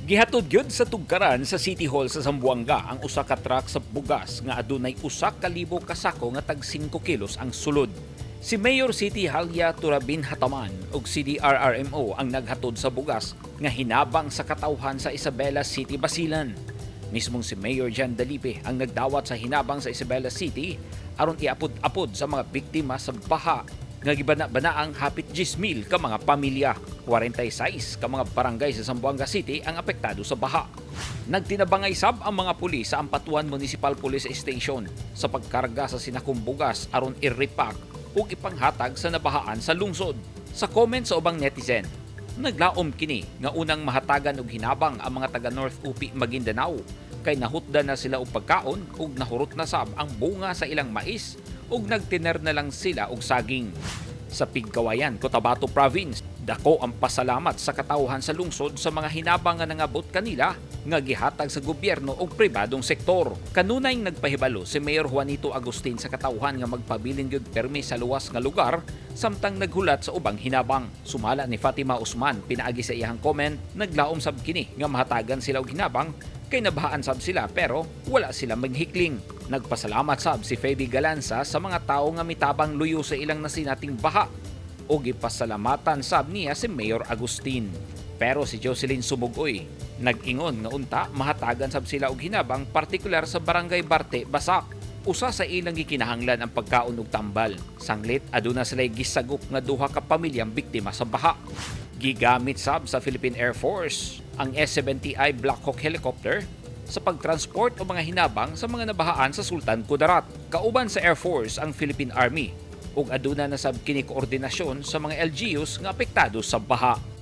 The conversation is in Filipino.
Gihatod gyud sa tugkaran sa City Hall sa Zamboanga ang usa ka truck sa bugas nga adunay usa ka libo ka sako nga tag 5 kilos ang sulod. Si Mayor City Halia Turabin Hataman ug CDRRMO ang naghatod sa bugas nga hinabang sa katawhan sa Isabela City, Basilan. Mismong si Mayor Jan Dalipe ang nagdawat sa hinabang sa Isabela City aron iapod-apod sa mga biktima sa baha nga gibana-bana ang hapit 10,000 ka mga pamilya. 46 ka mga barangay sa Zamboanga City ang apektado sa baha. Nagtinabangay sab ang mga pulis sa Ampatuan Municipal Police Station sa pagkarga sa sinakong bugas aron i-repack ug ipanghatag sa nabahaan sa lungsod. Sa comment sa ubang netizen, naglaom kini nga unang mahatagan og hinabang ang mga taga North UP Maguindanao kay nahutdan na sila og pagkaon ug nahurot na sab ang bunga sa ilang mais ug nagtiner na lang sila og saging. Sa Pigkawayan, Cotabato Province, dako ang pasalamat sa katawhan sa lungsod sa mga hinabang nga nangabot kanila nga gihatag sa gobyerno ug pribadong sektor. Kanunay nagpahibalo si Mayor Juanito Agustin sa katawhan nga magpabilin gyud permi sa luwas nga lugar samtang naghulat sa ubang hinabang. Sumala ni Fatima Usman pinaagi sa iyang comment, naglaom sab kini nga mahatagan sila og hinabang kay nabahaan sab sila pero wala sila maghikling. Nagpasalamat sab si Feby Galanza sa mga tao nga mitabang luyo sa ilang nasinating baha o gipasalamatan sab niya si Mayor Agustin. Pero si Jocelyn Sumugoy nag-ingon nga unta mahatagan sab sila og hinabang partikular sa Barangay Barte, Basak. Usa sa ilang gikinahanglan ang pagkaon ug tambal. Sanglit aduna sila gisagop nga duha ka pamilyang biktima sa baha. Gigamit sab sa Philippine Air Force ang S-70I Black Hawk helicopter sa pagtransport o mga hinabang sa mga nabahaan sa Sultan Kudarat. Kauban sa Air Force ang Philippine Army ug aduna na sab kini koordinasyon sa mga LGUs nga apektado sa baha.